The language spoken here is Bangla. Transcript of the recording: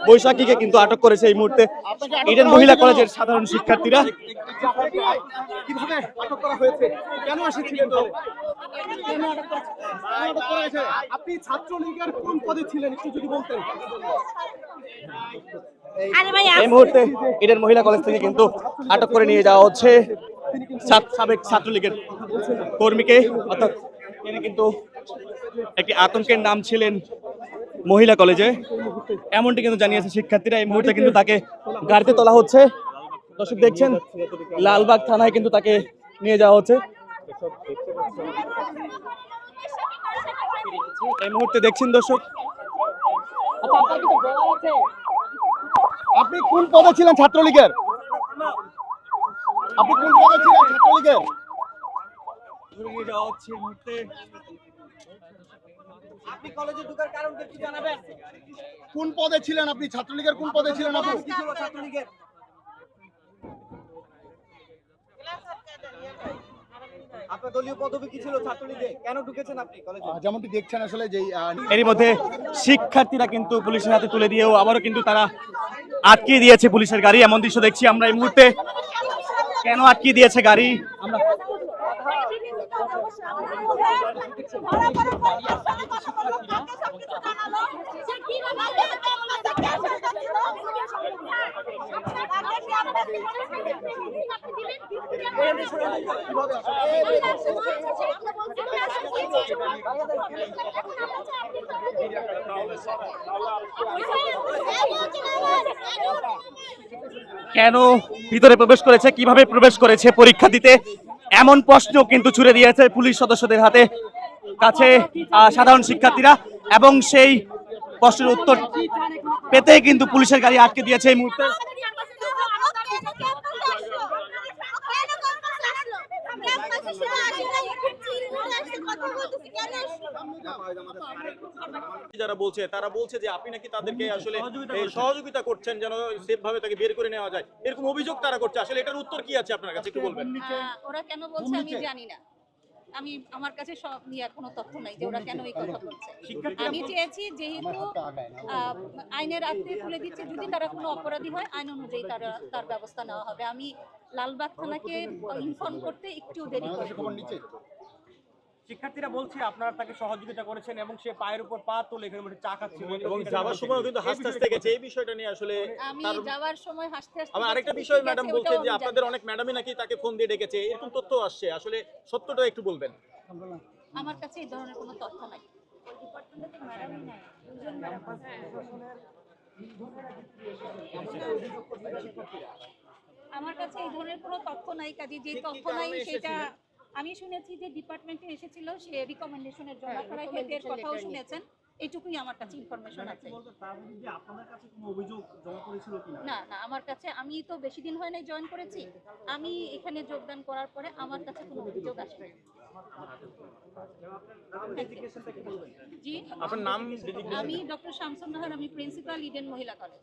বৈশাখীকে কিন্তু আটক করেছে এই মুহূর্তে ইডেন মহিলা কলেজের সাধারণ শিক্ষার্থীরা। কিভাবে আটক করা হয়েছে, কেন এসেছিলেন, আপনি ছাত্রলীগের কোন পদে ছিলেন একটু যদি বলতেন। এই মুহূর্তে ইডেন মহিলা কলেজ থেকে কিন্তু আটক করে নিয়ে যাওয়া হচ্ছে সাবেক ছাত্রলীগের কর্মীকে, অর্থাৎ তিনি কিন্তু একটি আতঙ্কের নাম ছিলেন মহিলা কলেজে, এমনটি কিন্তু জানিয়েছে শিক্ষার্থীরা। এই মুহূর্তে কিন্তু তাকে গাড়িতে তোলা হচ্ছে। দর্শক দেখছেন লালবাগ থানায় কিন্তু তাকে নিয়ে যাওয়া হচ্ছে। এই মুহূর্তে দেখছেন দর্শক, আপনি কোন পদে ছিলেন ছাত্রলীগের, আপনি কোন পদে ছিলেন ছাত্রলীগের, নিয়ে যাওয়া হচ্ছে এই মুহূর্তে। আপনি কলেজে ঢোকার কারণ কি জানাবেন? কোন পদে ছিলেন আপনি ছাত্রলীগের, কোন পদে ছিলেন আপনি? ছাত্রলীগের আপনার দলীয় পদবি কি ছিল ছাত্রলীগে, কেন ঢুকেছেন আপনি কলেজে? যেমনটি দেখছেন আসলে যে এরই মধ্যে শিক্ষার্থীরা কিন্তু পুলিশের হাতে তুলে দিয়েও আবারও কিন্তু তারা আটকে দিয়েছে পুলিশের গাড়ি, এমন দৃশ্য দেখছি আমরা এই মুহূর্তে। কেন আটকে দিয়েছে গাড়ি আমরা কেন ভিতরে প্রবেশ করেছে, কিভাবে প্রবেশ করেছে পরীক্ষা দিতে, এমন প্রশ্ন কিন্তু ছুড়ে দিয়েছে পুলিশ সদস্যদের হাতে কাছে সাধারণ শিক্ষার্থীরা, এবং সেই প্রশ্নের উত্তর পেতে কিন্তু পুলিশের গাড়ি আটকে দিয়েছে এই মুহূর্তে। যারা বলছে তারা বলছে যে আপনি নাকি তাদেরকে আসলে সহযোগিতা করছেন যেন সেফ ভাবে তাকে বের করে নেওয়া যায়, এরকম অভিযোগ তারা করছে। আসলে এটার উত্তর কি আছে আপনার কাছে একটু বলবেন? ওরা কেন বলছে আমি জানি না, আমার কাছে সব নিয়ে কোনো তথ্য নাই যে ওরা কেন এই কথা বলছে। আমি চেয়েছি যেহেতু আইনের আওতায় তুলে দিচ্ছে, যদি তারা কোনো অপরাধী হয় আইন অনুযায়ী তার ব্যবস্থা নেওয়া হবে। আমি লালবাগ থানাকে ইনফর্ম করতে একটু দেরি করেছি। শিক্ষার্থীরা বলছে আপনারা তাকে সহযোগিতা করেছেন এবং সে পায়ের উপর পা তুলে এখানে চা খাচ্ছিল এবং যাওয়ার সময় কিন্তু হাসতে হাসতে গেছে। এই বিষয়টা নিয়ে আসলে আমি যাওয়ার সময় হাসতে হাসতে আমার আরেকটা বিষয় ম্যাডাম বলছে যে আপনাদের অনেক ম্যাডামই নাকি তাকে ফোন দিয়ে ডেকেছে, এরকম তথ্য আসছে, আসলে সত্যটা একটু বলবেন? আমার কাছে এই ধরনের কোনো তথ্য নাই। আমার কাছে এই ধরনের কোনো তথ্য নাই, কাজে যে তথ্য নাই সেটা আমি শুনেছি যে ডিপার্টমেন্টে এসেছিল, সে রিকমেন্ডেশনের জন্য আপনারা হেডের কথাও শুনেছেন, এইটুকুই আমার কাছে ইনফরমেশন আছে। না না, আমার কাছে, আমি তো বেশি দিন হয় নাই জয়েন করেছি, আমি এখানে যোগদান করার পরে আমার কাছে কোনো অভিযোগ আসেনি। জি, আপনার নাম? আমি ডক্টর শামসুন নাহার, আমি প্রিন্সিপাল ইডেন মহিলা কলেজ।